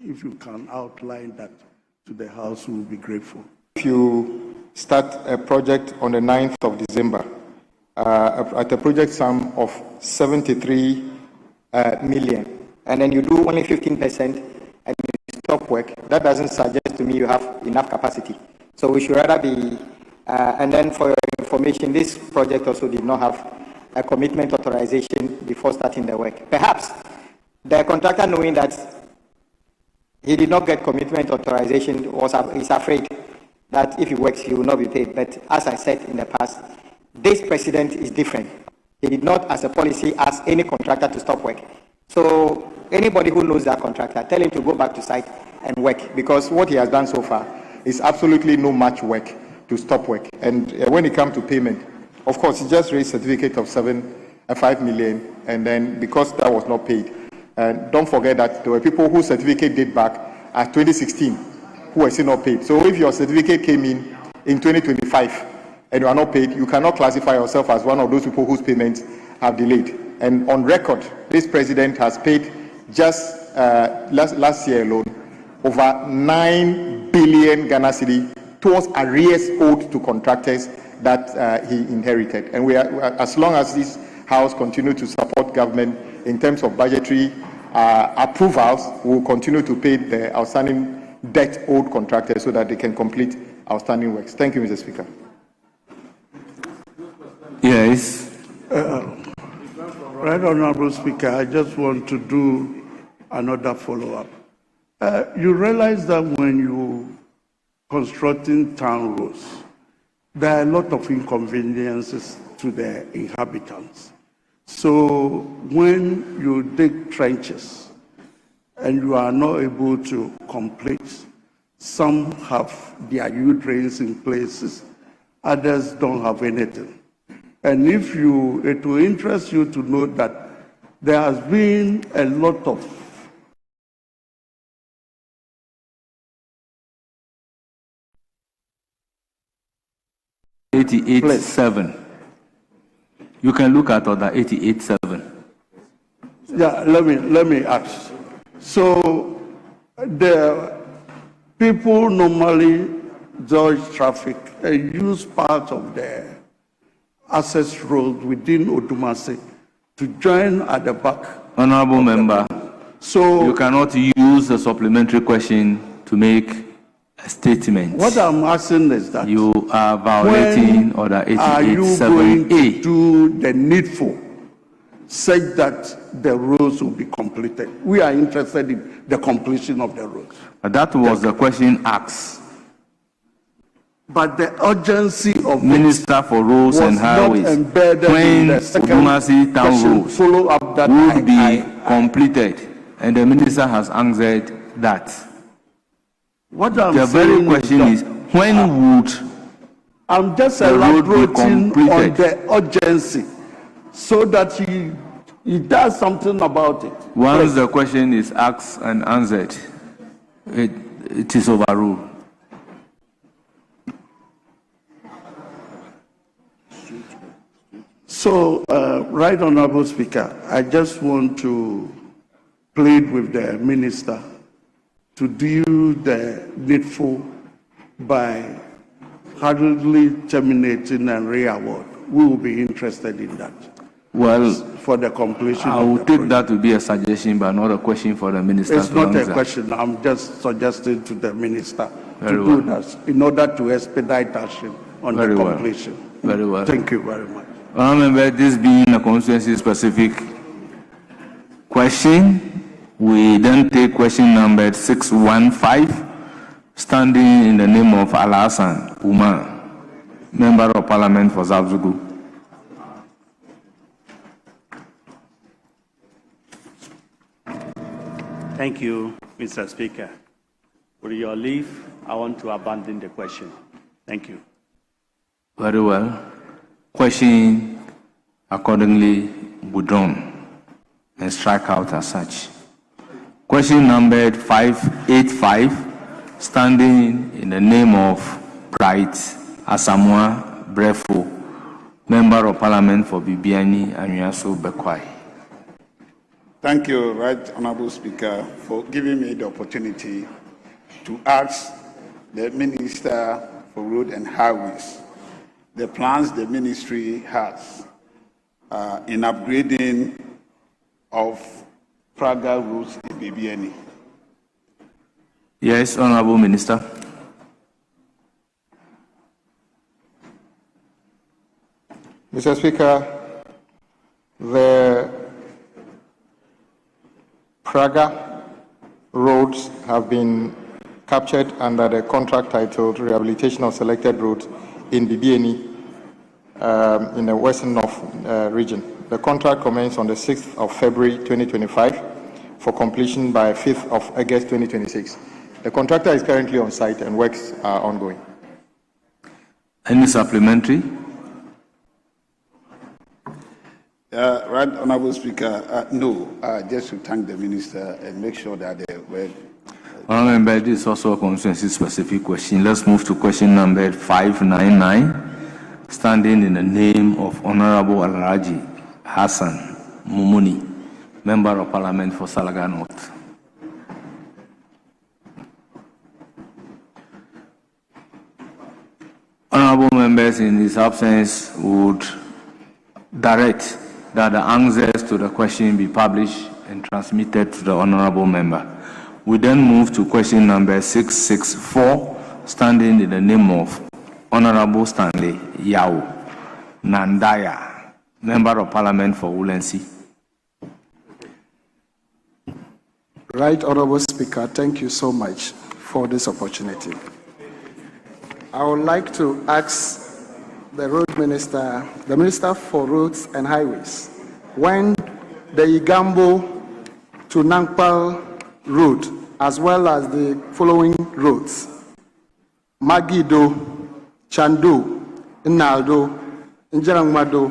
If you can outline that to the House, we will be grateful. If you start a project on the 9th of December at a project sum of 73 million, and then you do only 15% and you stop work, that doesn't suggest to me you have enough capacity. So we should rather be, and then for your information, this project also did not have a commitment authorization before starting the work. Perhaps the contractor, knowing that he did not get commitment authorization, is afraid that if he works, he will not be paid. But as I said in the past, this president is different. He did not, as a policy, ask any contractor to stop work. So anybody who knows that contractor, tell him to go back to site and work, because what he has done so far is absolutely no much work to stop work. And when it comes to payment, of course, he just raised a certificate of 5 million, and then because that was not paid. And don't forget that there were people whose certificate date back at 2016 who were still not paid. So if your certificate came in 2025 and you are not paid, you cannot classify yourself as one of those people whose payments have delayed. And on record, this president has paid just last year alone over 9 billion Ghana cedi towards arrears owed to contractors that he inherited. And we are, as long as this House continue to support government in terms of budgetary approvals, we will continue to pay the outstanding debt owed contractors so that they can complete outstanding works. Thank you, Mr. Speaker. Yes. Right Honorable Speaker, I just want to do another follow-up. You realize that when you constructing town roads, there are a lot of inconveniences to the inhabitants. So when you dig trenches and you are not able to complete, some have their U-drains in places, others don't have anything. And it will interest you to know that there has been a lot of 88.7. You can look at order 88.7. Yeah, let me ask. So the people normally dodge traffic and use part of the access road within Odumase to join at the back. Honorable member, so you cannot use a supplementary question to make a statement. What I'm asking is that you are violating order 88.7a. Are you going to do the needful such that the roads will be completed? We are interested in the completion of the roads. That was the question asked. But the urgency of Minister for Roads and Highways, when Odumase town roads would be completed, and the minister has answered that. What I'm the very question is, when would I'm just elaborating on the urgency so that he does something about it. Once the question is asked and answered, it is overruled. So, Right Honorable Speaker, I just want to plead with the minister to do the needful by hurriedly terminating and re-award. We will be interested in that. Well, for the completion. I will take that to be a suggestion, but not a question for the minister. It's not a question. I'm just suggesting to the minister to do that in order to expedite action on the completion. Very well. Thank you very much. Remember, this being a constituency-specific question, we then take question number 615, standing in the name of Alasan Umar, Member of Parliament for Zabzugu. Thank you, Mr. Speaker. With your leave, I want to abandon the question. Thank you. Very well. Question accordingly withdrawn and strike out as such. Question number 585, standing in the name of Bright Asamoah Brefo, Member of Parliament for Bibiani and Yaso Bekwai. Thank you, Right Honorable Speaker, for giving me the opportunity to ask the Minister for Road and Highways the plans the ministry has in upgrading of Praga roads in BBNE. Yes, Honorable Minister. Mr. Speaker, the Praga roads have been captured under the contract titled Rehabilitation of Selected Roads in BBNE in the Western North region. The contract commenced on the 6th of February 2025 for completion by 5th of August 2026. The contractor is currently on site and works are ongoing. Any supplementary? Right Honorable Speaker, no, just to thank the Minister and make sure that they were. Honorable Member, this is also a constituency-specific question. Let's move to question number 599, standing in the name of Honorable Alhaji Hassan Mumuni, Member of Parliament for Salaga North. Honorable members, in his absence, would direct that the answers to the question be published and transmitted to the honorable member. We then move to question number 664, standing in the name of Honorable Stanley Yao Nandaya, Member of Parliament for Ulensi. Right Honorable Speaker, thank you so much for this opportunity. I would like to ask the Road Minister, the Minister for Roads and Highways, when the Igambo to Nangpal road, as well as the following roads, Magido, Chandu, Inaldo, Njarangmado,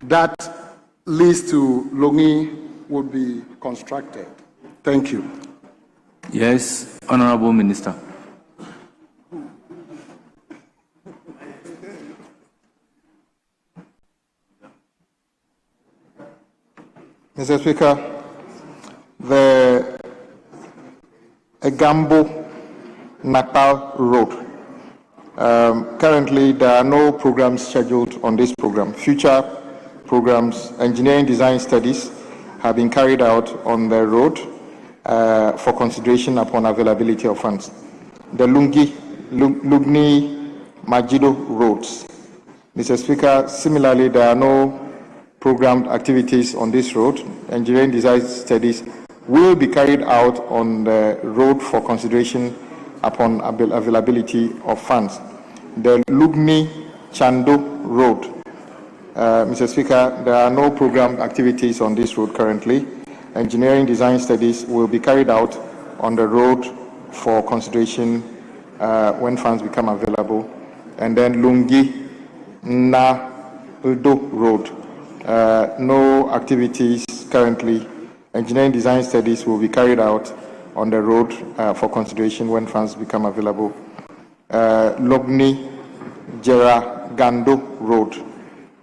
that leads to Longi would be constructed. Thank you. Yes, Honorable Minister. Mr. Speaker, the Egambo Natal Road. Currently, there are no programs scheduled on this program. Future programs, engineering design studies have been carried out on the road for consideration upon availability of funds. The Lugni Majido roads. Mr. Speaker, similarly, there are no programmed activities on this road. Engineering design studies will be carried out on the road for consideration upon availability of funds. The Lugni Chando road. Mr. Speaker, there are no programmed activities on this road currently. Engineering design studies will be carried out on the road for consideration when funds become available. And then Lungi Na Udo road. No activities currently. Engineering design studies will be carried out on the road for consideration when funds become available. Logni Jera Gando road.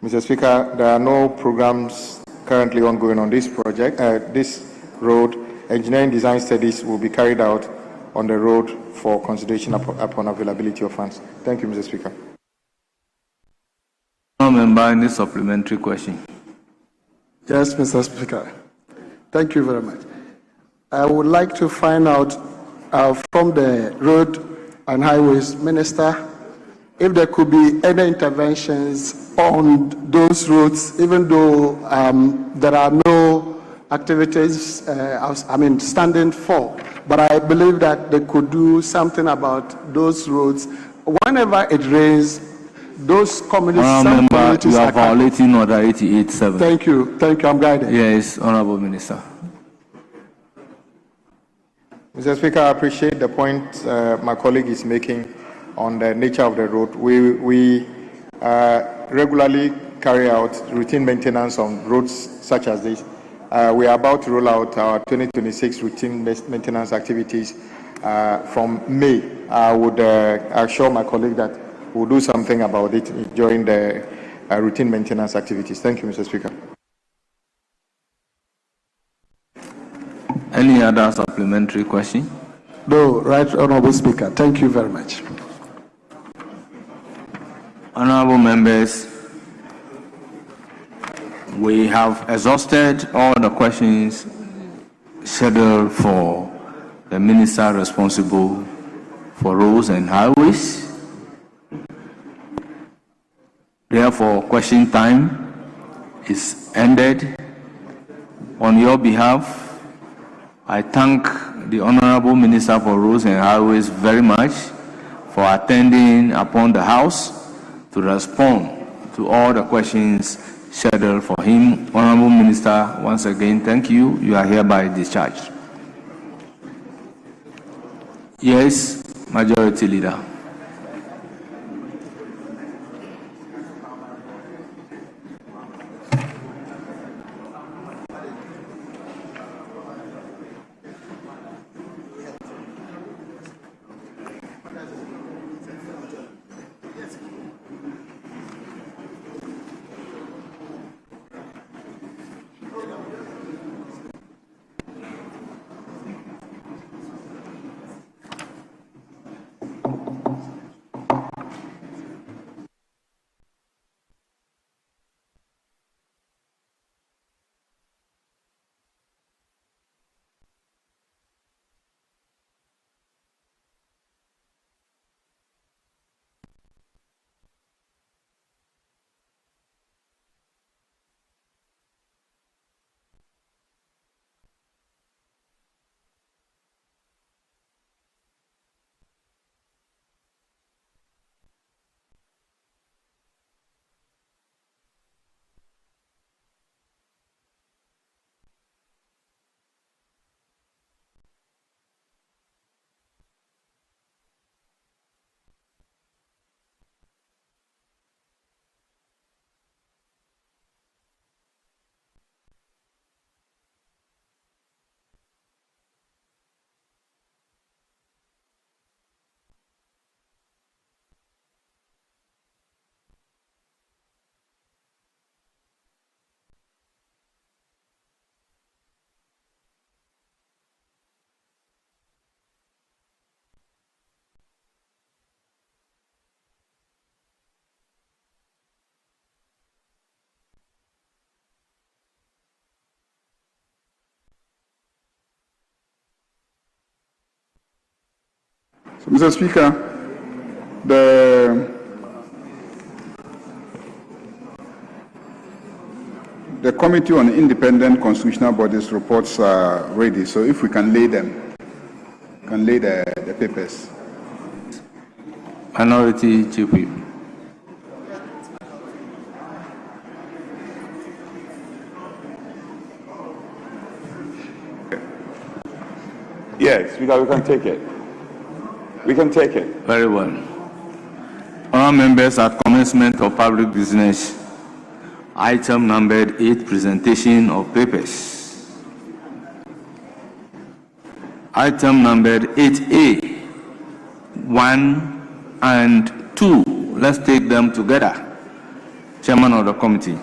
Mr. Speaker, there are no programs currently ongoing on this project, this road. Engineering design studies will be carried out on the road for consideration upon availability of funds. Thank you, Mr. Speaker. Member, any supplementary question? Yes, Mr. Speaker. Thank you very much. I would like to find out from the Road and Highways Minister if there could be any interventions on those roads, even though there are no activities, standing for. But I believe that they could do something about those roads. Whenever it rains, those communities, some communities you are are violating Order 88.7. Thank you, I'm guided. Yes, Honorable Minister. Mr. Speaker, I appreciate the point my colleague is making on the nature of the road. We regularly carry out routine maintenance on roads such as this. We are about to roll out our 2026 routine maintenance activities from May. I would assure my colleague that we'll do something about it during the routine maintenance activities. Thank you, Mr. Speaker. Any other supplementary question? No, Right Honorable Speaker. Thank you very much. Honorable members, we have exhausted all the questions scheduled for the minister responsible for roads and highways. Therefore, question time is ended. On your behalf, I thank the Honorable Minister for Roads and Highways very much for attending upon the House to respond to all the questions scheduled for him. Honorable Minister, once again, thank you. You are hereby discharged. Yes, Majority Leader. So, Mr. Speaker, the Committee on Independent Constitutional Bodies reports are ready, so if we can lay them, the papers. Minority Chief Whip. Yes, Speaker, we can take it. We can take it. Very well. Honourable members, at commencement of public business, item numbered 8, presentation of papers. Item numbered 8A, 1 and 2. Let's take them together. Chairman of the committee.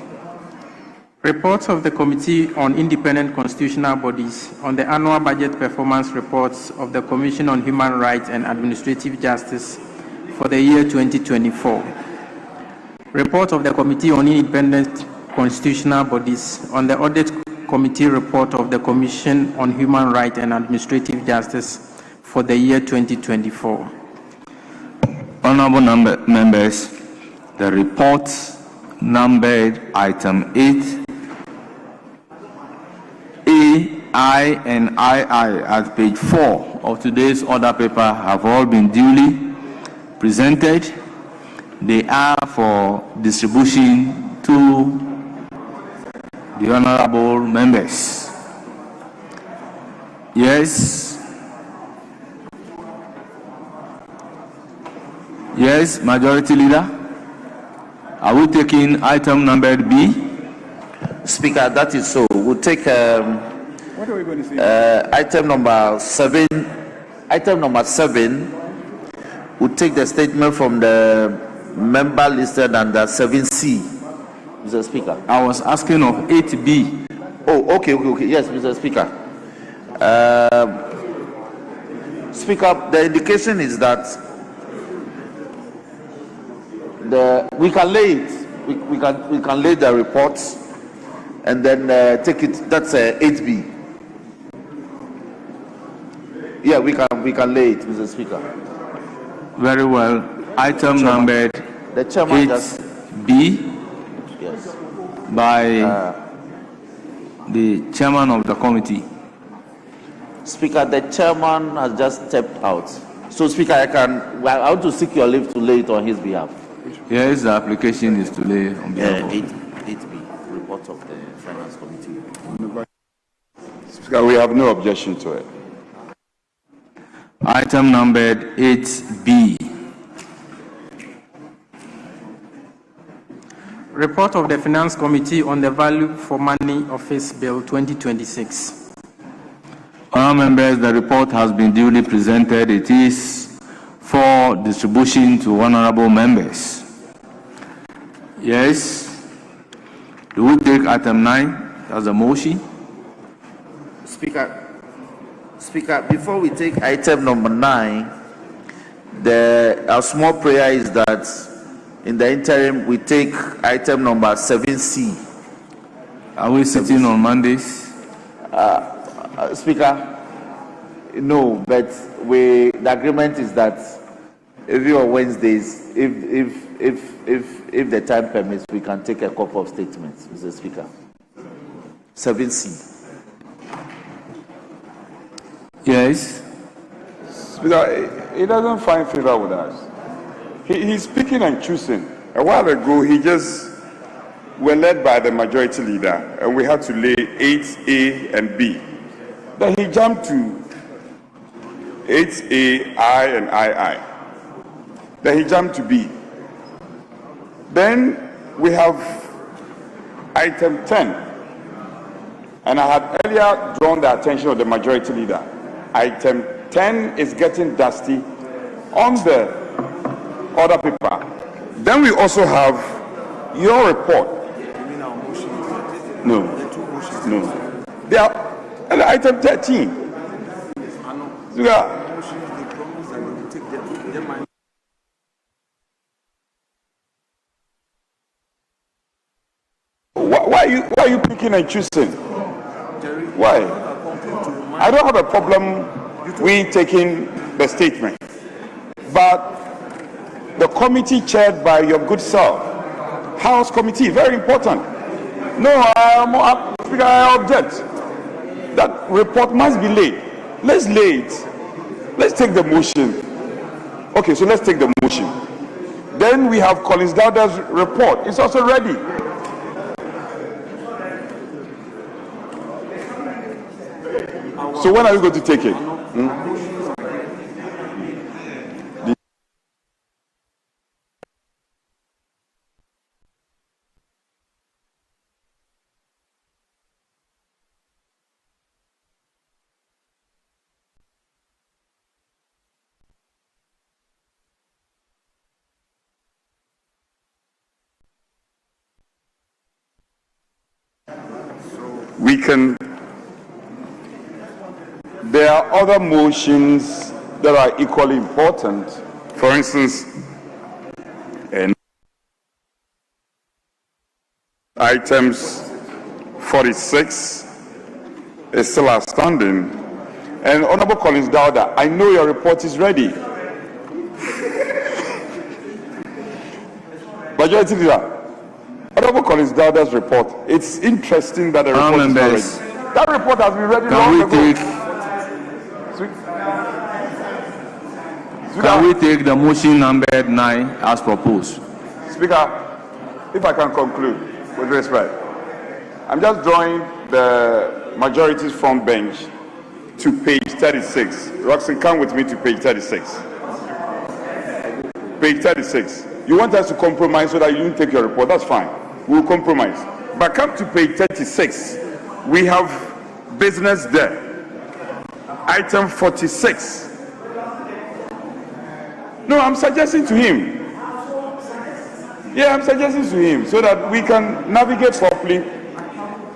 Reports of the Committee on Independent Constitutional Bodies on the annual budget performance reports of the Commission on Human Rights and Administrative Justice for the year 2024. Report of the Committee on Independent Constitutional Bodies on the Audit Committee report of the Commission on Human Rights and Administrative Justice for the year 2024. Honorable members, the reports numbered item 8, I and II at page 4 of today's order paper have all been duly presented. They are for distribution to the honorable members. Yes. Yes, Majority Leader. Are we taking item numbered B? Speaker, that is so. We'll take What are we going to say? item number 7. Item number 7. We'll take the statement from the member listed under 7C. Mr. Speaker. I was asking of 8B. Oh, okay. Yes, Mr. Speaker. Speaker, the indication is that we can lay it. We can lay the reports and then take it. That's 8B. Yeah, we can lay it, Mr. Speaker. Very well. Item numbered The chairman just 8B yes. by the chairman of the committee. Speaker, the chairman has just stepped out. So, Speaker, I want to seek your leave to lay it on his behalf. Yes, the application is to lay on behalf of 8B, report of the Finance Committee. Speaker, we have no objection to it. item numbered 8B. Report of the Finance Committee on the Value for Money Office Bill 2026. Honourable members, the report has been duly presented. It is for distribution to honourable members. Yes. Do we take item 9 as a motion? Speaker, before we take item number 9, our small prayer is that in the interim we take item number 7C. Are we sitting on Mondays? Speaker, no, but the agreement is that every on Wednesdays, if the time permits, we can take a couple of statements, Mr. Speaker. 7C. Yes. Speaker, he doesn't find favor with us. He's picking and choosing. A while ago, we're led by the majority leader, and we had to lay 8A and B. Then he jumped to 8A, I, and II. Then he jumped to B. Then we have item 10. And I had earlier drawn the attention of the majority leader. Item 10 is getting dusty on the other paper. Then we also have your report. No. They are item 13. Why are you picking and choosing? Why? I don't have a problem with taking the statement, but the committee chaired by your good self, House Committee, very important. No, Speaker, I object. That report must be laid. Let's lay it. Let's take the motion. Okay, so let's take the motion. Then we have Collins Dowda's report. It's also ready. So when are you going to take it? There are other motions that are equally important. For instance, items 46 is still outstanding. And Honorable Collins Dowda, I know your report is ready. Majority Leader, Honorable Collins Dowda's report, it's interesting that the report is not ready. That report has been ready long ago. Can we take the motion numbered 9 as proposed? Speaker, if I can conclude with respect, I'm just drawing the majority's front bench to page 36. Roxanne, come with me to page 36. Page 36. You want us to compromise so that you don't take your report? That's fine. We'll compromise. But come to page 36. We have business there. Item 46. No, I'm suggesting to him. Yeah, I'm suggesting to him so that we can navigate properly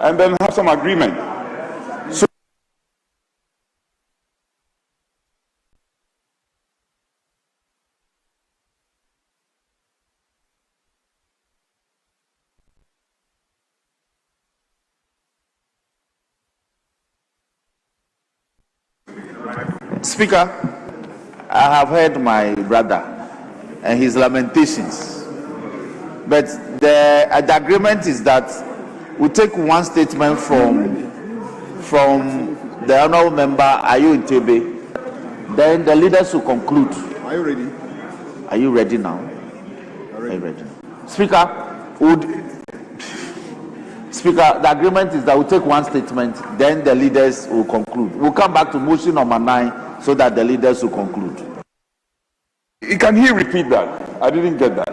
and then have some agreement. Speaker, I have heard my brother and his lamentations, but the agreement is that we take one statement from the honourable member Ayo Ntebe, then the leaders will conclude. Are you ready? Are you ready now? Are you ready? Speaker, the agreement is that we take one statement, then the leaders will conclude. We'll come back to motion number 9 so that the leaders will conclude. Can he repeat that? I didn't get that.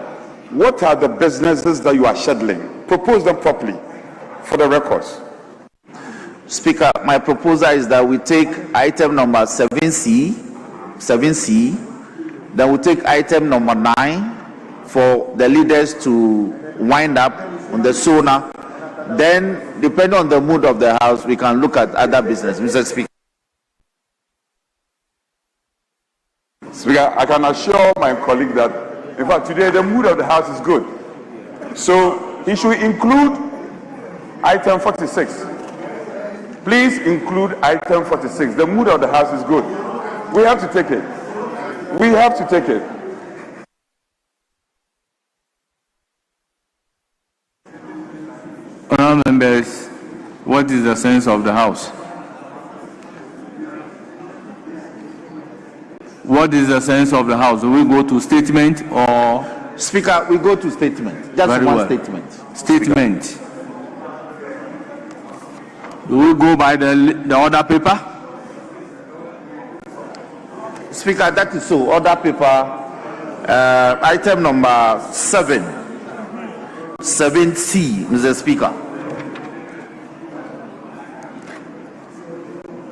What are the businesses that you are scheduling? Propose them properly for the records. Speaker, my proposal is that we take item number 7C, then we take item number 9 for the leaders to wind up on the SONA. Then, depending on the mood of the House, we can look at other business. Mr. Speaker. Speaker, I can assure my colleague that, in fact, today the mood of the House is good. So, he should include item 46. Please include item 46. The mood of the House is good. We have to take it. We have to take it. Honourable members, what is the sense of the House? What is the sense of the House? Do we go to statement or? Speaker, we go to statement. Just Very one well. statement. Statement. Speaker. Do we go by the order paper? Speaker, that is so. Order paper, item number 7. 7C, Mr. Speaker.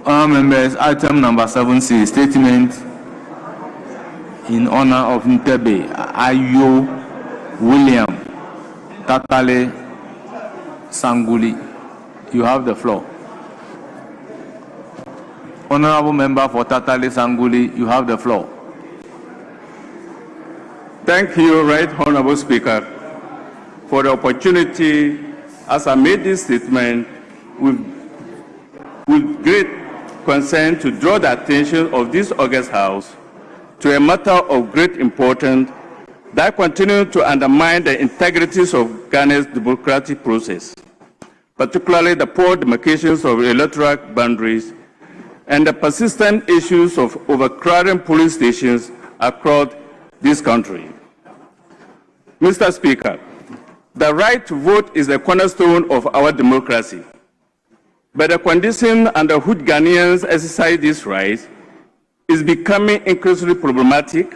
Honourable members, item number 7C, statement in honor of Ntebe Ayo William Tatale Sanguli. You have the floor. Honourable member for Tatale Sanguli, you have the floor. Thank you, Right Honourable Speaker, for the opportunity as I made this statement with great concern to draw the attention of this august House to a matter of great importance that continues to undermine the integrities of Ghana's democratic process, particularly the poor demarcations of electoral boundaries and the persistent issues of overcrowding police stations across this country. Mr. Speaker, the right to vote is the cornerstone of our democracy. But the condition under which Ghanaians exercise this right is becoming increasingly problematic.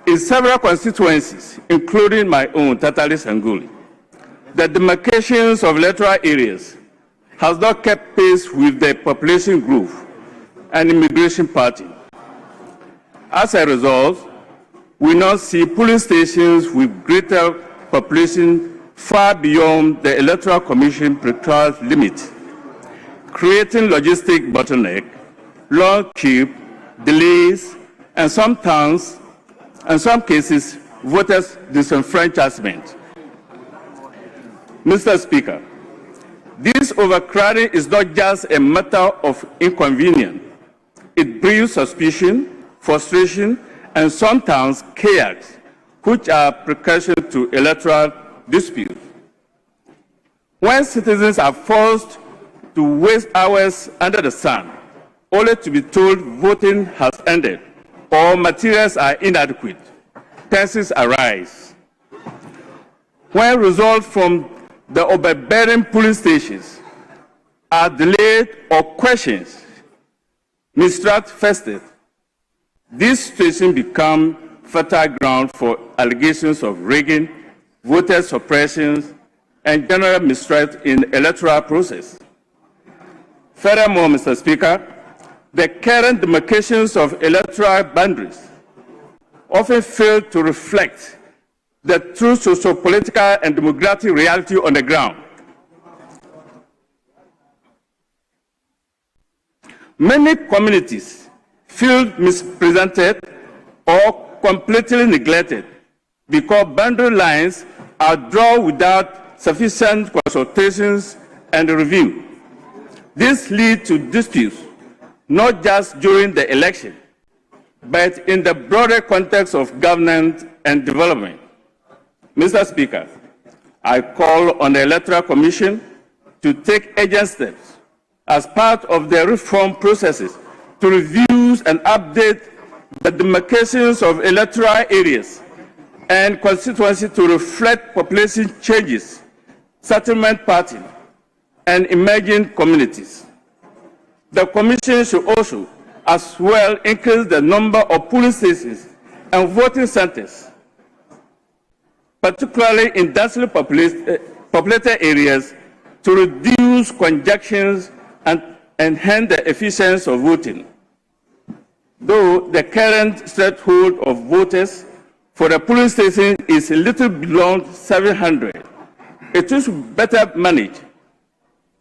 In several constituencies, including my own, Tatale Sanguli, the demarcations of electoral areas has not kept pace with the population growth and immigration pattern. As a result, we now see polling stations with greater population far beyond the Electoral Commission prescribed limit, creating logistic bottleneck, long queue, delays, and sometimes, in some cases, voters' disenfranchisement. Mr. Speaker, this overcrowding is not just a matter of inconvenience. It breeds suspicion, frustration, and sometimes chaos, which are precursors to electoral disputes. When citizens are forced to waste hours under the sun, only to be told voting has ended or materials are inadequate, tensions arise. When results from the overbearing polling stations are delayed or questions mistrusted, this situation becomes fertile ground for allegations of rigging, voter suppression, and general mistrust in the electoral process. Furthermore, Mr. Speaker, the current demarcations of electoral boundaries often fail to reflect the true socio-political and demographic reality on the ground. Many communities feel misrepresented or completely neglected because boundary lines are drawn without sufficient consultations and review. This leads to disputes, not just during the election, but in the broader context of governance and development. Mr. Speaker, I call on the Electoral Commission to take urgent steps as part of the reform processes to review and update the demarcations of electoral areas and constituency to reflect population changes, settlement patterns, and emerging communities. The Commission should also, as well, increase the number of polling stations and voting centers, particularly in densely populated areas, to reduce congestions and enhance the efficiency of voting. Though the current threshold of voters for the polling station is a little below 700, it is better managed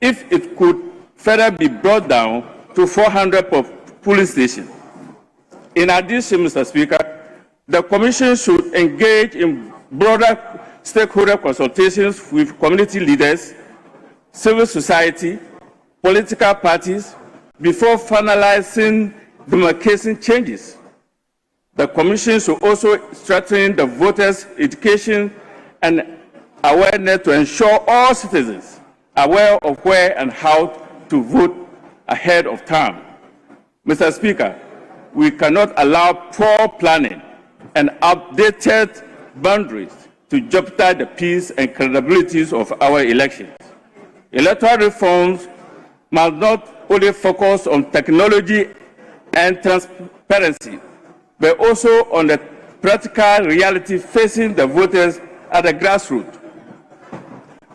if it could further be brought down to 400 per polling station. In addition, Mr. Speaker, the Commission should engage in broader stakeholder consultations with community leaders, civil society, political parties before finalizing demarcation changes. The Commission should also strengthen the voters' education and awareness to ensure all citizens are aware of where and how to vote ahead of time. Mr. Speaker, we cannot allow poor planning and outdated boundaries to jeopardize the peace and credibility of our elections. Electoral reforms must not only focus on technology and transparency, but also on the practical reality facing the voters at the grassroots.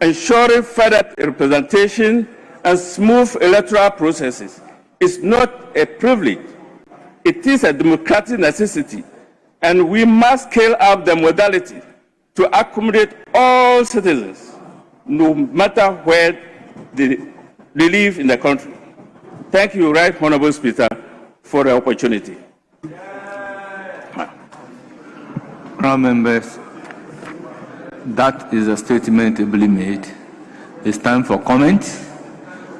Ensuring further representation and smooth electoral processes is not a privilege. It is a democratic necessity, and we must scale up the modality to accommodate all citizens, no matter where they live in the country. Thank you, Right Honorable Speaker, for the opportunity. Honourable members, that is a statement ably made. It's time for comments.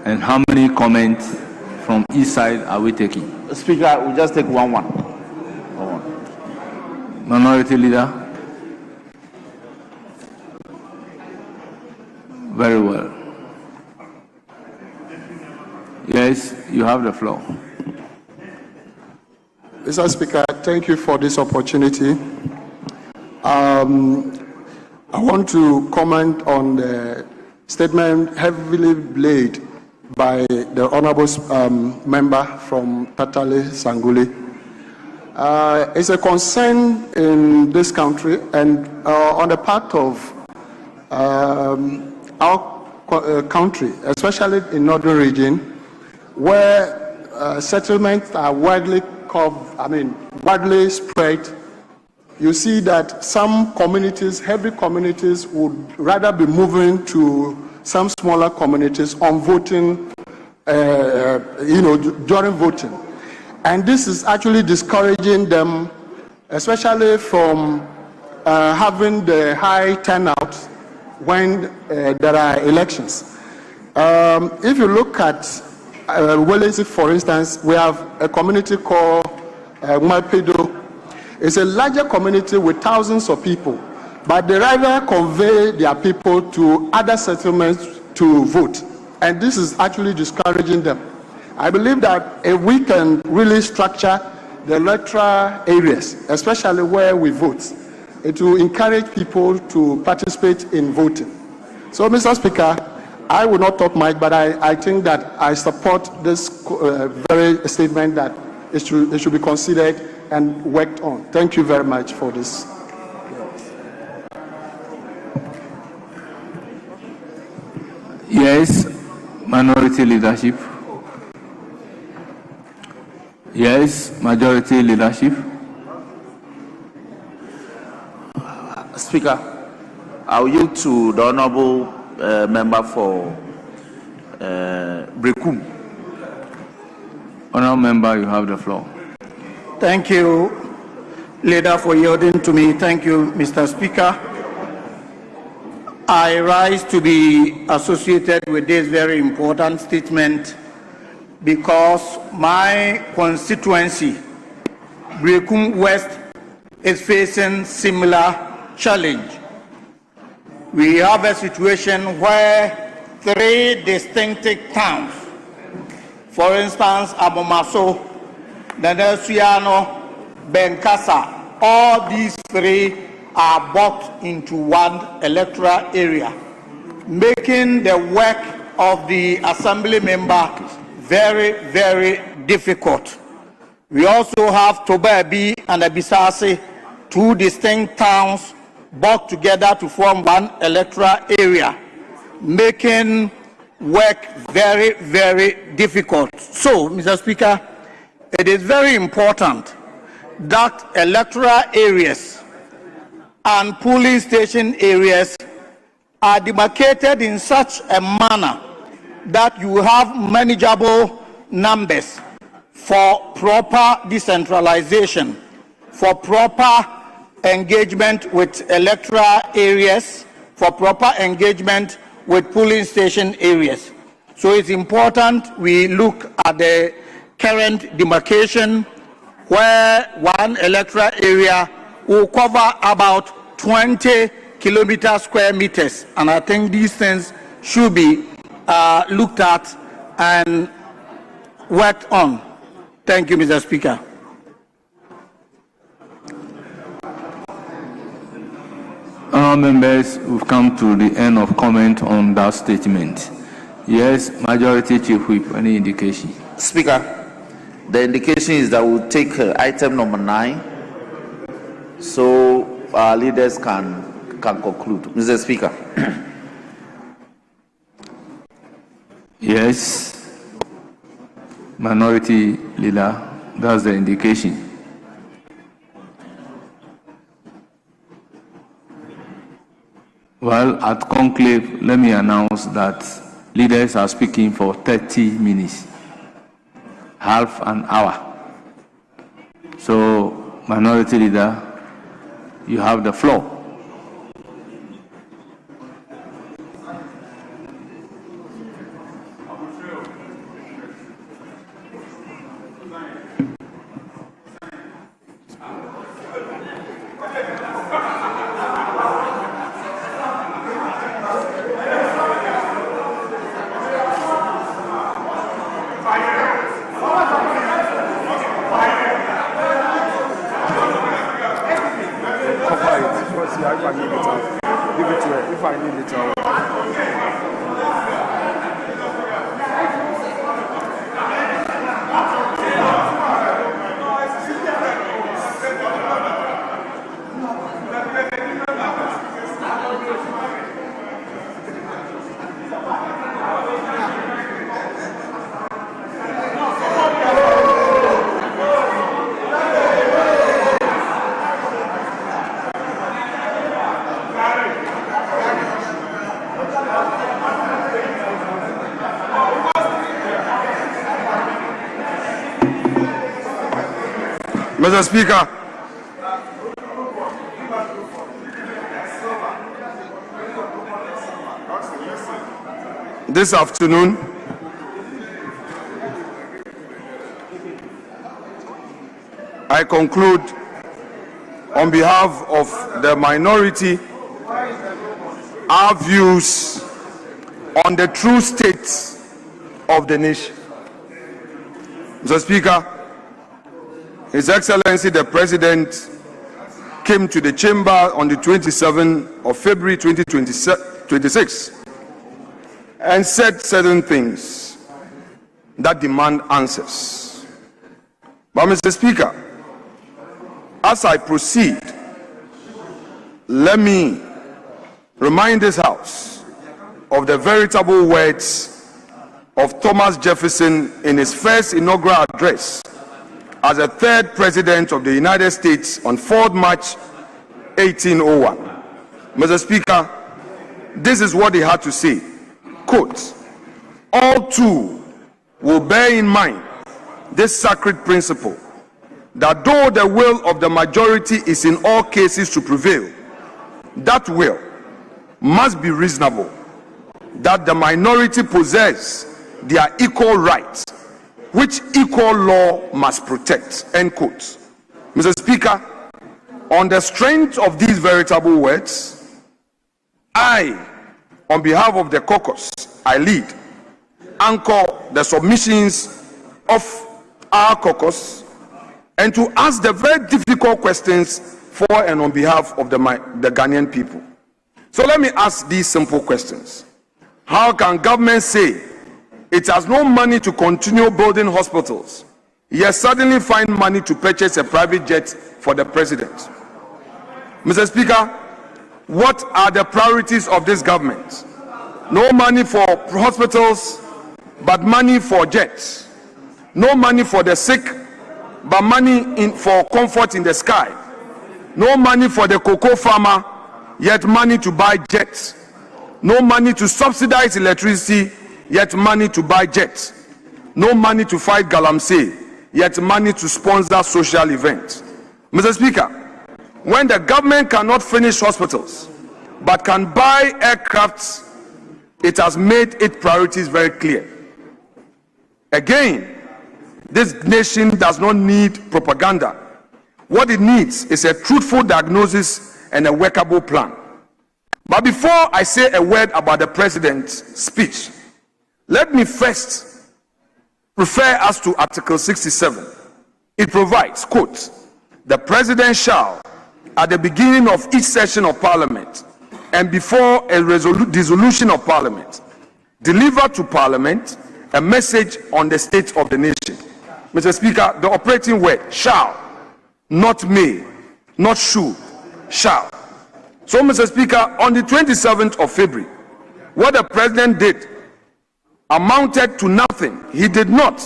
And how many comments from each side are we taking? Speaker, we'll just take one. Minority Leader. Very well. Yes, you have the floor. Mr. Speaker, thank you for this opportunity. I want to comment on the statement heavily laid by the Honourable member from Tatale Sanguli. It's a concern in this country and on the part of our country, especially in northern region, where settlements are widely spread. You see that some communities, heavy communities, would rather be moving to some smaller communities on voting, during voting. And this is actually discouraging them, especially from having the high turnout when there are elections. If you look at Welesi, for instance, we have a community called Mapedo. It's a larger community with thousands of people, but they rather convey their people to other settlements to vote. And this is actually discouraging them. I believe that if we can really structure the electoral areas, especially where we vote, it will encourage people to participate in voting. So, Mr. Speaker, I will not talk much, but I think that I support this very statement that it should be considered and worked on. Thank you very much for this. Yes, minority leadership. Yes, majority leadership. Speaker, I will yield to the Honourable member for Brekum. Honourable member, you have the floor. Thank you, Leader, for yielding to me. Thank you, Mr. Speaker. I rise to be associated with this very important statement because my constituency, Brekum West, is facing similar challenge. We have a situation where 3 distinctive towns, for instance, Abomaso, Nanasuano, Benkasa, all these 3 are boxed into one electoral area, making the work of the assembly member very, very difficult. We also have Tobabi and Abisase, 2 distinct towns boxed together to form one electoral area, making work very, very difficult. So, Mr. Speaker, it is very important that electoral areas and polling station areas are demarcated in such a manner that you have manageable numbers for proper decentralization, for proper engagement with electoral areas, for proper engagement with polling station areas. So it's important we look at the current demarcation where one electoral area will cover about 20 square meters. And I think these things should be looked at and worked on. Thank you, Mr. Speaker. Honourable members, we've come to the end of comment on that statement. Yes, Majority Chief Whip, any indication? Speaker, the indication is that we'll take item number 9 so our leaders can conclude. Mr. Speaker. Yes, Minority Leader, that's the indication. Well, at conclave, let me announce that leaders are speaking for 30 minutes, half an hour. So, Minority Leader, you have the floor. Mr. Speaker, this afternoon, I conclude on behalf of the minority our views on the true state of the nation. Mr. Speaker, His Excellency the President came to the chamber on the 27th of February 2026 and said certain things that demand answers. But Mr. Speaker, as I proceed, let me remind this House of the veritable words of Thomas Jefferson in his first inaugural address as the 3rd President of the United States on 4th March 1801. Mr. Speaker, this is what he had to say. Quote, "All too will bear in mind this sacred principle, that though the will of the majority is in all cases to prevail, that will must be reasonable, that the minority possess their equal rights which equal law must protect, end quote. Mr. Speaker, on the strength of these veritable words, I, on behalf of the caucus I lead, anchor the submissions of our caucus and to ask the very difficult questions for and on behalf of the Ghanaian people. So let me ask these simple questions. How can government say it has no money to continue building hospitals, yet suddenly find money to purchase a private jet for the president? Mr. Speaker, what are the priorities of this government? No money for hospitals, but money for jets. No money for the sick, but money for comfort in the sky. No money for the cocoa farmer, yet money to buy jets. No money to subsidize electricity, yet money to buy jets. No money to fight galamsey, yet money to sponsor social events. Mr. Speaker, when the government cannot finish hospitals, but can buy aircrafts, it has made its priorities very clear. Again, this nation does not need propaganda. What it needs is a truthful diagnosis and a workable plan. But before I say a word about the president's speech, let me first refer us to Article 67. It provides, quote, "The president shall, at the beginning of each session of parliament and before a dissolution of parliament, deliver to parliament a message on the state of the nation." Mr. Speaker, the operating word shall, not may, not should, shall. So, Mr. Speaker, on the 27th of February, what the president did amounted to nothing. He did not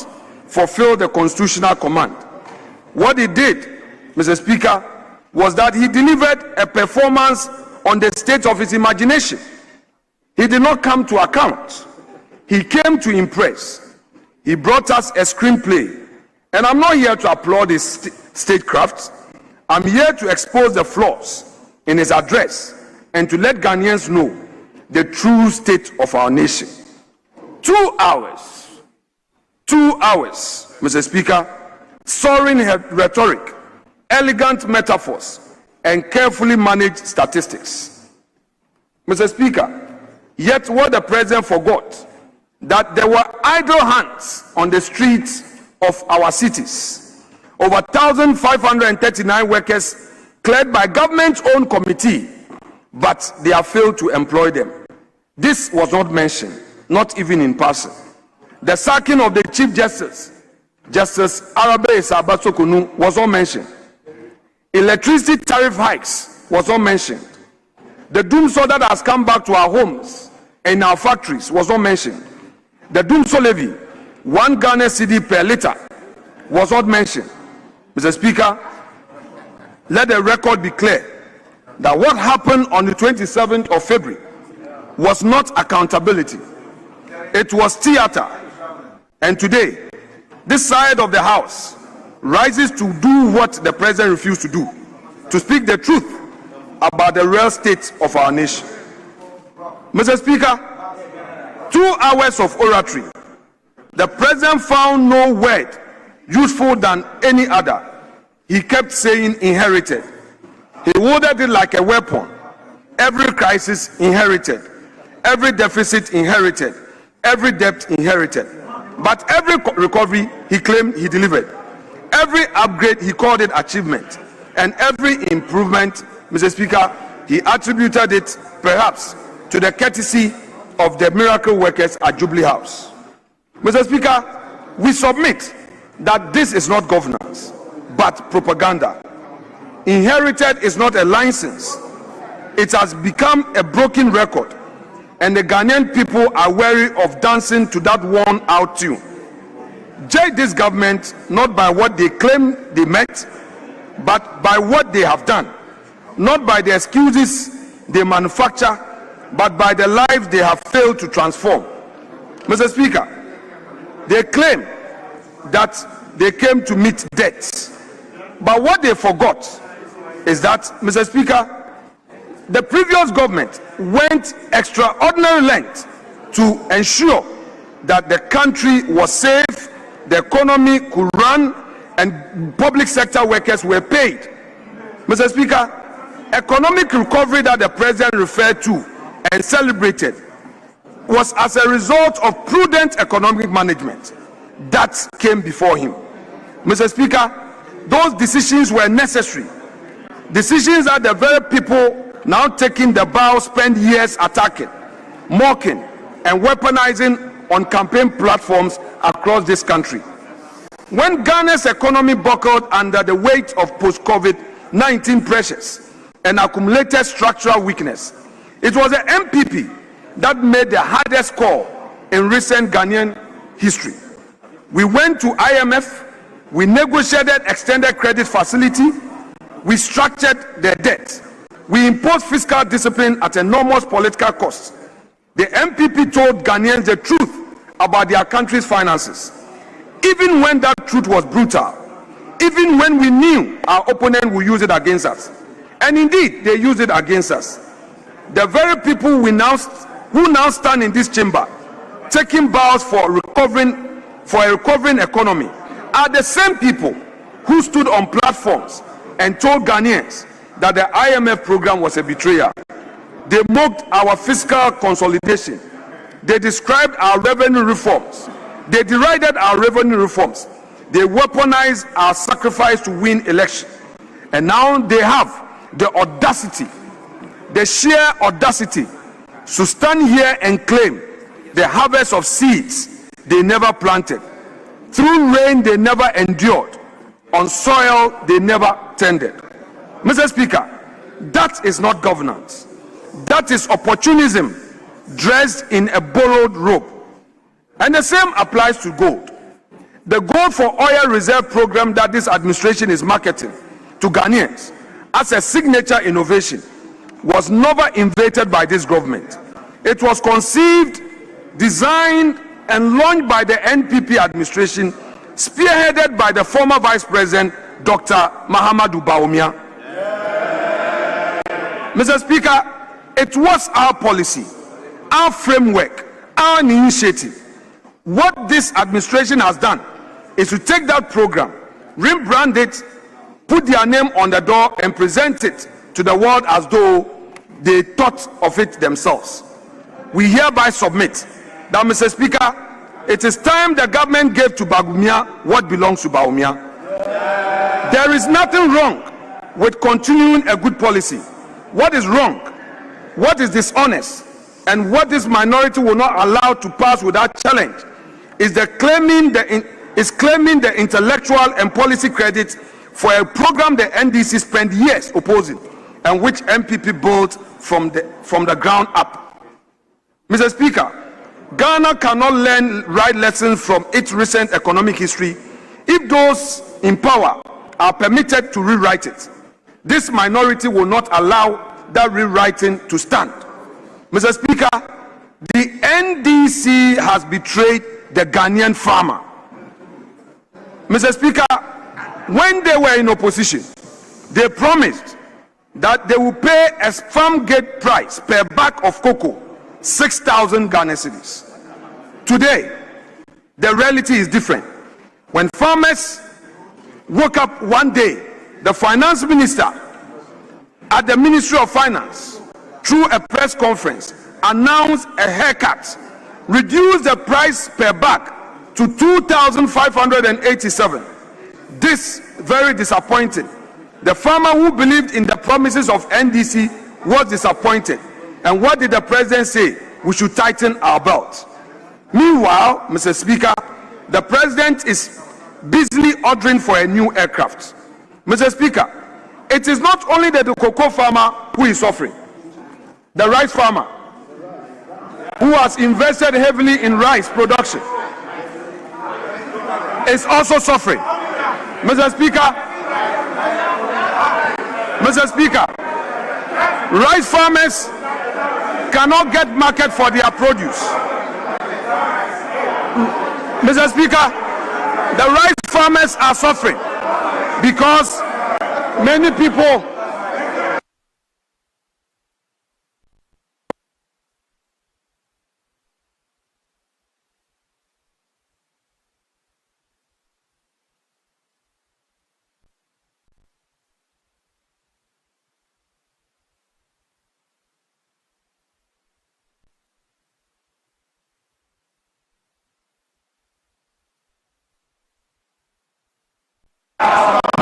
fulfill the constitutional command. What he did, Mr. Speaker, was that he delivered a performance on the state of his imagination. He did not come to account. He came to impress. He brought us a screenplay. And I'm not here to applaud his statecraft. I'm here to expose the flaws in his address and to let Ghanaians know the true state of our nation. 2 hours, Mr. Speaker, soaring rhetoric, elegant metaphors, and carefully managed statistics. Mr. Speaker, yet what the president forgot, that there were idle hands on the streets of our cities. Over 1,539 workers cleared by government-owned committee, but they have failed to employ them. This was not mentioned, not even in passing. The sacking of the Chief Justice, Justice Arabe Sabatsokunu, was not mentioned. Electricity tariff hikes was not mentioned. The doomsday that has come back to our homes and our factories was not mentioned. The doomsday levy, 1 Ghana cedi per liter, was not mentioned. Mr. Speaker, let the record be clear that what happened on the 27th of February was not accountability. It was theater. And today, this side of the House rises to do what the president refused to do, to speak the truth about the real state of our nation. Mr. Speaker, 2 hours of oratory. The president found no word useful than any other. He kept saying inherited. He wielded it like a weapon. Every crisis inherited. Every deficit inherited. Every debt inherited. But every recovery he claimed he delivered. Every upgrade he called it achievement. And every improvement, Mr. Speaker, he attributed it perhaps to the courtesy of the miracle workers at Jubilee House. Mr. Speaker, we submit that this is not governance, but propaganda. Inherited is not a license. It has become a broken record, and the Ghanaian people are wary of dancing to that worn-out tune. Judge this government not by what they claim they met, but by what they have done. Not by the excuses they manufacture, but by the lives they have failed to transform. Mr. Speaker, they claim that they came to meet debts. But what they forgot is that, Mr. Speaker, the previous government went extraordinary lengths to ensure that the country was safe, the economy could run and public sector workers were paid. Mr. Speaker, economic recovery that the president referred to and celebrated was as a result of prudent economic management that came before him. Mr. Speaker, those decisions were necessary. Decisions that the very people now taking the bow spend years attacking, mocking, and weaponizing on campaign platforms across this country. When Ghana's economy buckled under the weight of post-COVID-19 pressures and accumulated structural weakness, it was the MPP that made the hardest call in recent Ghanaian history. We went to IMF, we negotiated extended credit facility, we structured the debt, we imposed fiscal discipline at enormous political cost. The MPP told Ghanaians the truth about their country's finances, even when that truth was brutal, even when we knew our opponent would use it against us. And indeed, they used it against us. The very people who now stand in this chamber, taking vows for a recovering economy, are the same people who stood on platforms and told Ghanaians that the IMF program was a betrayal. They mocked our fiscal consolidation. They described our revenue reforms. They derided our revenue reforms. They weaponized our sacrifice to win election. And now they have the audacity, the sheer audacity, to stand here and claim the harvest of seeds they never planted, through rain they never endured, on soil they never tended. Mr. Speaker, that is not governance. That is opportunism dressed in a borrowed robe. And the same applies to gold. The gold for oil reserve program that this administration is marketing to Ghanaians as a signature innovation was never invented by this government. It was conceived, designed, and launched by the NPP administration, spearheaded by the former Vice President, Dr. Mahamudu Bawumia. Mr. Speaker, it was our policy, our framework, our initiative. What this administration has done is to take that program, rebrand it, put their name on the door, and present it to the world as though they thought of it themselves. We hereby submit that, Mr. Speaker, it is time the government gave to Bawumia what belongs to Bawumia. There is nothing wrong with continuing a good policy. What is wrong, what is dishonest, and what this minority will not allow to pass without challenge is claiming the intellectual and policy credit for a program the NDC spent years opposing and which MPP built from the ground up. Mr. Speaker, Ghana cannot learn right lessons from its recent economic history if those in power are permitted to rewrite it. This minority will not allow that rewriting to stand. Mr. Speaker, the NDC has betrayed the Ghanaian farmer. Mr. Speaker, when they were in opposition, they promised that they will pay a farm gate price per bag of cocoa, 6,000 Ghana cedis. Today, the reality is different. When farmers woke up one day, the finance minister at the Ministry of Finance, through a press conference, announced a haircut, reduced the price per bag to 2,587. This very disappointing. The farmer who believed in the promises of NDC was disappointed. And what did the president say? We should tighten our belt. Meanwhile, Mr. Speaker, the president is busily ordering for a new aircraft. Mr. Speaker, it is not only the cocoa farmer who is suffering. The rice farmer, who has invested heavily in rice production, is also suffering. Mr. Speaker, rice farmers cannot get market for their produce. Mr. Speaker, the rice farmers are suffering because many people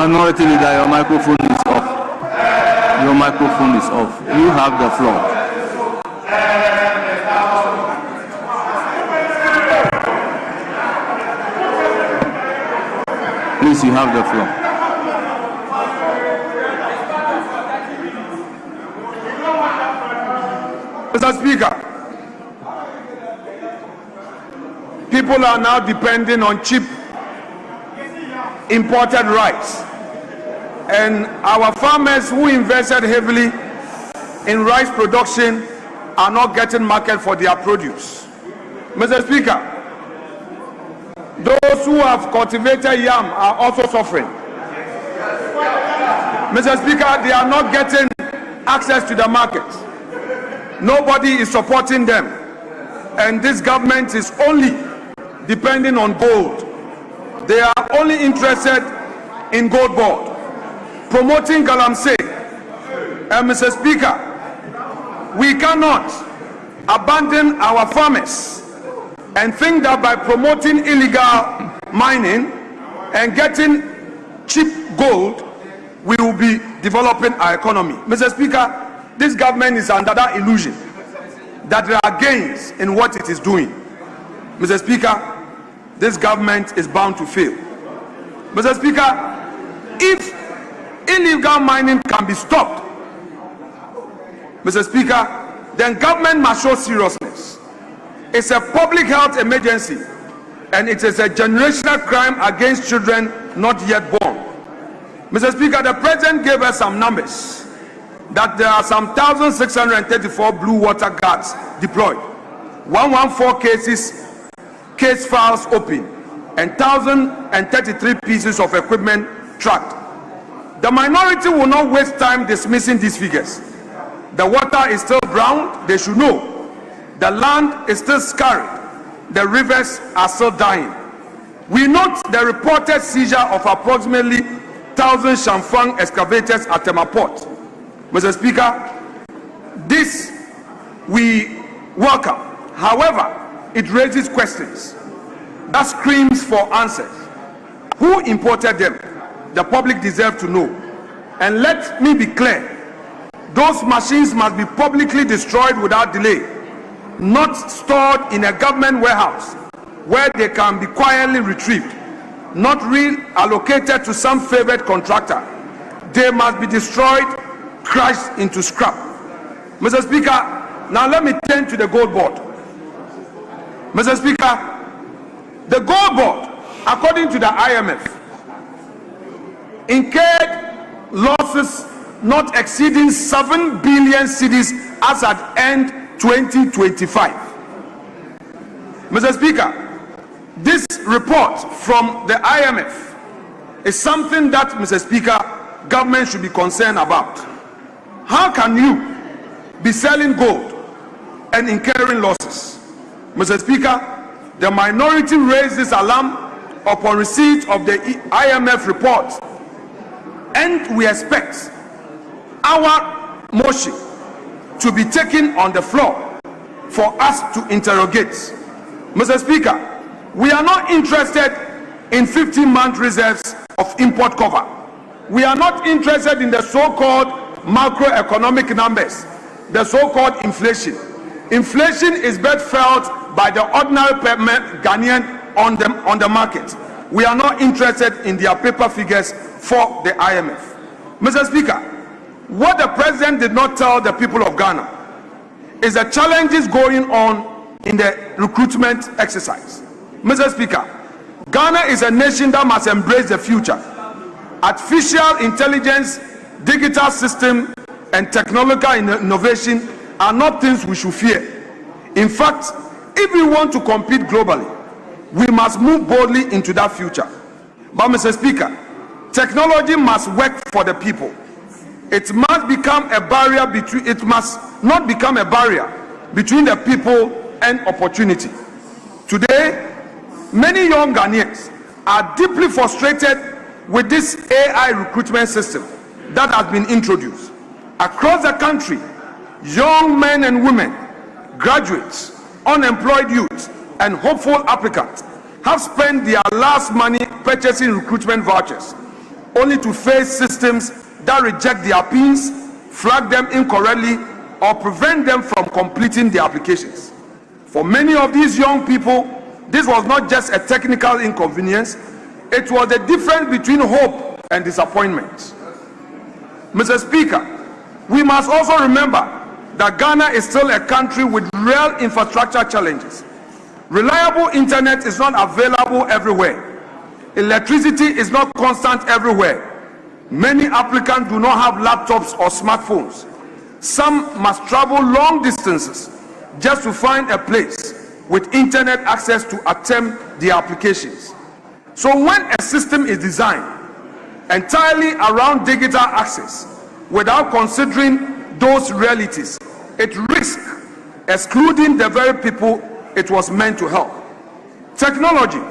Minority Leader, your microphone is off. Your microphone is off. You have the floor. Please, you have the floor. Mr. Speaker, people are now depending on cheap imported rice, and our farmers who invested heavily in rice production are not getting market for their produce. Mr. Speaker, those who have cultivated yam are also suffering. Mr. Speaker, they are not getting access to the market. Nobody is supporting them, and this government is only depending on gold. They are only interested in gold board, promoting galamsey. And Mr. Speaker, we cannot abandon our farmers and think that by promoting illegal mining and getting cheap gold, we will be developing our economy. Mr. Speaker, this government is under that illusion that there are gains in what it is doing. Mr. Speaker, this government is bound to fail. Mr. Speaker, if illegal mining can be stopped, Mr. Speaker, then government must show seriousness. It's a public health emergency, and it is a generational crime against children not yet born. Mr. Speaker, the President gave us some numbers that there are some 1,634 blue water guards deployed, 114 case files open, and 1,033 pieces of equipment tracked. The minority will not waste time dismissing these figures. The water is still brown, they should know. The land is still scarred. The rivers are still dying. We note the reported seizure of approximately 1,000 Shamfang excavators at Tema Port. Mr. Speaker, this we welcome. However, it raises questions that screams for answers. Who imported them? The public deserves to know. And let me be clear, those machines must be publicly destroyed without delay, not stored in a government warehouse where they can be quietly retrieved, not reallocated to some favored contractor. They must be destroyed, crushed into scrap. Mr. Speaker, now let me turn to the gold board. Mr. Speaker, the gold board, according to the IMF, incurred losses not exceeding 7 billion cedis as at end 2025. Mr. Speaker, this report from the IMF is something that, Mr. Speaker, government should be concerned about. How can you be selling gold and incurring losses? Mr. Speaker, the minority raised this alarm upon receipt of the IMF report, and we expect our motion to be taken on the floor for us to interrogate. Mr. Speaker, we are not interested in 15-month reserves of import cover. We are not interested in the so-called macroeconomic numbers, the so-called inflation. Inflation is best felt by the ordinary Ghanaian on the market. We are not interested in their paper figures for the IMF. Mr. Speaker, what the President did not tell the people of Ghana is the challenges going on in the recruitment exercise. Mr. Speaker, Ghana is a nation that must embrace the future. Artificial intelligence, digital system, and technological innovation are not things we should fear. In fact, if we want to compete globally, we must move boldly into that future. But Mr. Speaker, technology must work for the people. It must become a barrier between, it must not become a barrier between the people and opportunity. Today, many young Ghanaians are deeply frustrated with this AI recruitment system that has been introduced. Across the country, young men and women, graduates, unemployed youth, and hopeful applicants have spent their last money purchasing recruitment vouchers, only to face systems that reject their pins, flag them incorrectly, or prevent them from completing their applications. For many of these young people, this was not just a technical inconvenience, it was the difference between hope and disappointment. Mr. Speaker, we must also remember that Ghana is still a country with real infrastructure challenges. Reliable internet is not available everywhere. Electricity is not constant everywhere. Many applicants do not have laptops or smartphones. Some must travel long distances just to find a place with internet access to attempt their applications. So when a system is designed entirely around digital access without considering those realities, it risks excluding the very people it was meant to help. Technology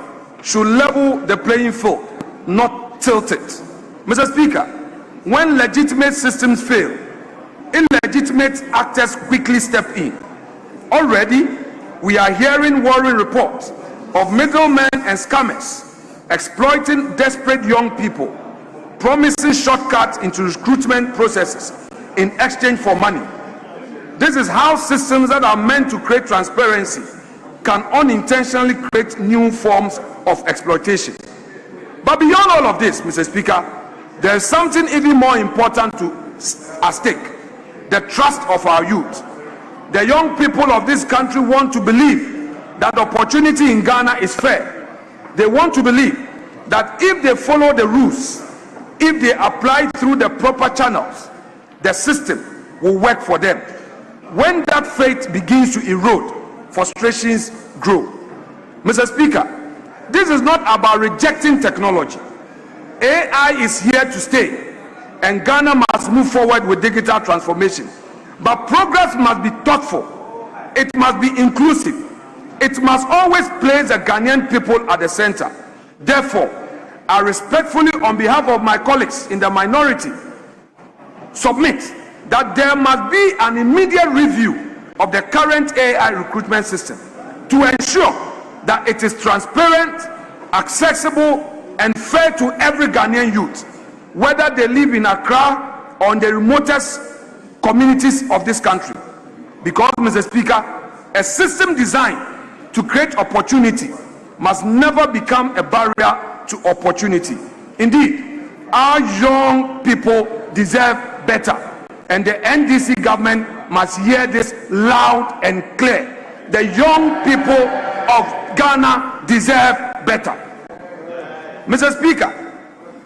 should level the playing field, not tilt it. Mr. Speaker, when legitimate systems fail, illegitimate actors quickly step in. Already, we are hearing worrying reports of middlemen and scammers exploiting desperate young people, promising shortcuts into recruitment processes in exchange for money. This is how systems that are meant to create transparency can unintentionally create new forms of exploitation. But beyond all of this, Mr. Speaker, there is something even more important at stake: the trust of our youth. The young people of this country want to believe that opportunity in Ghana is fair. They want to believe that if they follow the rules, if they apply through the proper channels, the system will work for them. When that faith begins to erode, frustrations grow. Mr. Speaker, this is not about rejecting technology. AI is here to stay, and Ghana must move forward with digital transformation. But progress must be thoughtful. It must be inclusive. It must always place the Ghanaian people at the center. Therefore, I respectfully, on behalf of my colleagues in the minority, submit that there must be an immediate review of the current AI recruitment system to ensure that it is transparent, accessible, and fair to every Ghanaian youth, whether they live in Accra or in the remotest communities of this country. Because, Mr. Speaker, a system designed to create opportunity must never become a barrier to opportunity. Indeed, our young people deserve better, and the NDC government must hear this loud and clear. The young people of Ghana deserve better. Mr. Speaker,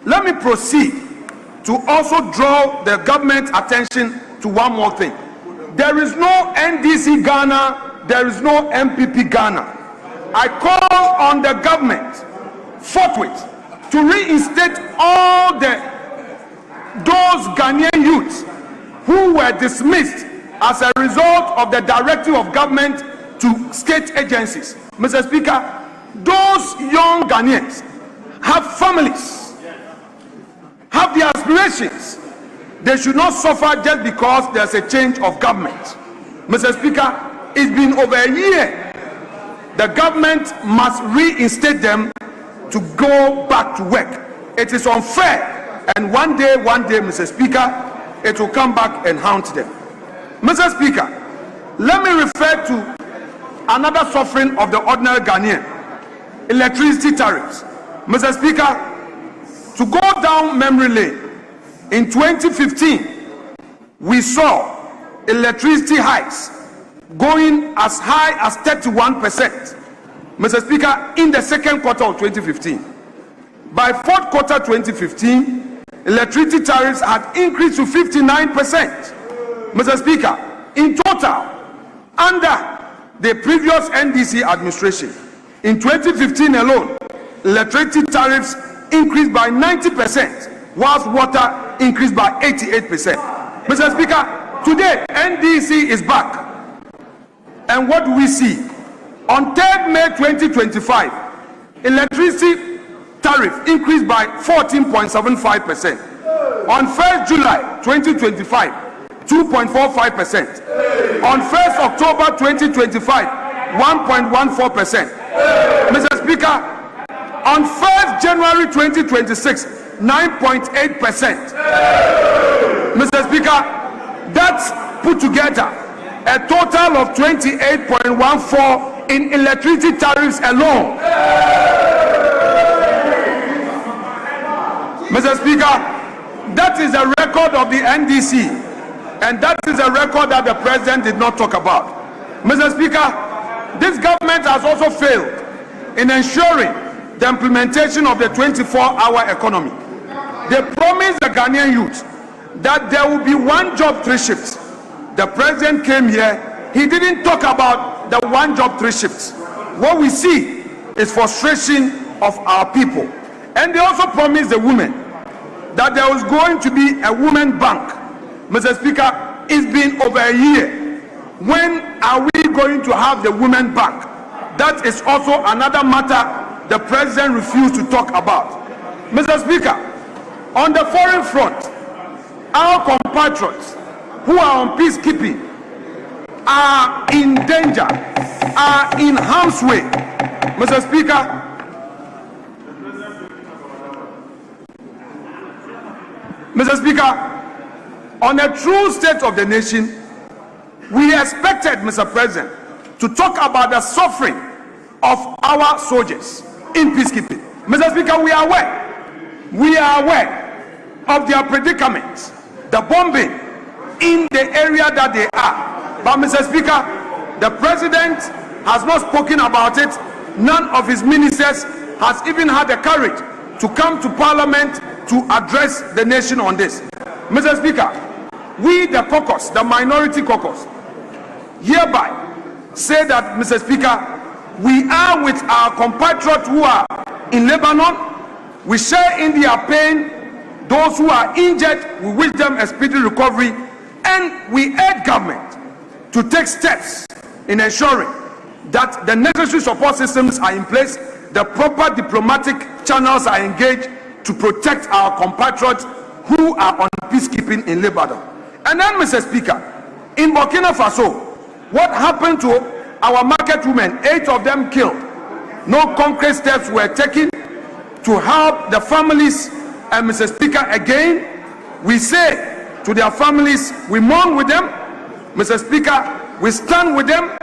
let me proceed to also draw the government's attention to one more thing. There is no NDC Ghana, there is no MPP Ghana. I call on the government forthwith to reinstate all those Ghanaian youths who were dismissed as a result of the directive of government to state agencies. Mr. Speaker, those young Ghanaians have families, have their aspirations. They should not suffer just because there's a change of government. Mr. Speaker, it's been over a year. The government must reinstate them to go back to work. It is unfair, and one day, Mr. Speaker, it will come back and haunt them. Mr. Speaker, let me refer to another suffering of the ordinary Ghanaian: electricity tariffs. Mr. Speaker, to go down memory lane, in 2015, we saw electricity hikes going as high as 31%. Mr. Speaker, in the second quarter of 2015. By fourth quarter 2015, electricity tariffs had increased to 59%. Mr. Speaker, in total, under the previous NDC administration, in 2015 alone, electricity tariffs increased by 90%, whilst water increased by 88%. Mr. Speaker, today NDC is back. And what do we see? On 3rd May 2025, electricity tariff increased by 14.75%. On 1st July 2025, 2.45%. On 1st October 2025, 1.14%. Mr. Speaker, on 1st January 2026, 9.8%. Mr. Speaker, that's put together a total of 28.14 in electricity tariffs alone. Mr. Speaker, that is a record of the NDC, and that is a record that the president did not talk about. Mr. Speaker, this government has also failed in ensuring the implementation of the 24-hour economy. They promised the Ghanaian youth that there will be one job, 3 shifts. The president came here, he didn't talk about the one job, 3 shifts. What we see is frustration of our people. And they also promised the women that there was going to be a women bank. Mr. Speaker, it's been over a year. When are we going to have the women bank? That is also another matter the president refused to talk about. Mr. Speaker, on the foreign front, our compatriots who are on peacekeeping are in danger, are in harm's way. Mr. Speaker, on a true state of the nation, we expected, Mr. President, to talk about the suffering of our soldiers in peacekeeping. Mr. Speaker, we are aware of their predicaments, the bombing in the area that they are. But Mr. Speaker, the president has not spoken about it. None of his ministers has even had the courage to come to Parliament to address the nation on this. Mr. Speaker, we, the caucus, the minority caucus, hereby say that, Mr. Speaker, we are with our compatriots who are in Lebanon. We share in their pain. Those who are injured, we wish them a speedy recovery, and we urge government to take steps in ensuring that the necessary support systems are in place, the proper diplomatic channels are engaged to protect our compatriots who are on peacekeeping in Lebanon. And then, Mr. Speaker, in Burkina Faso, what happened to our market women? 8 of them killed. No concrete steps were taken to help the families. And Mr. Speaker, again, we say to their families, we mourn with them. Mr. Speaker, we stand with them.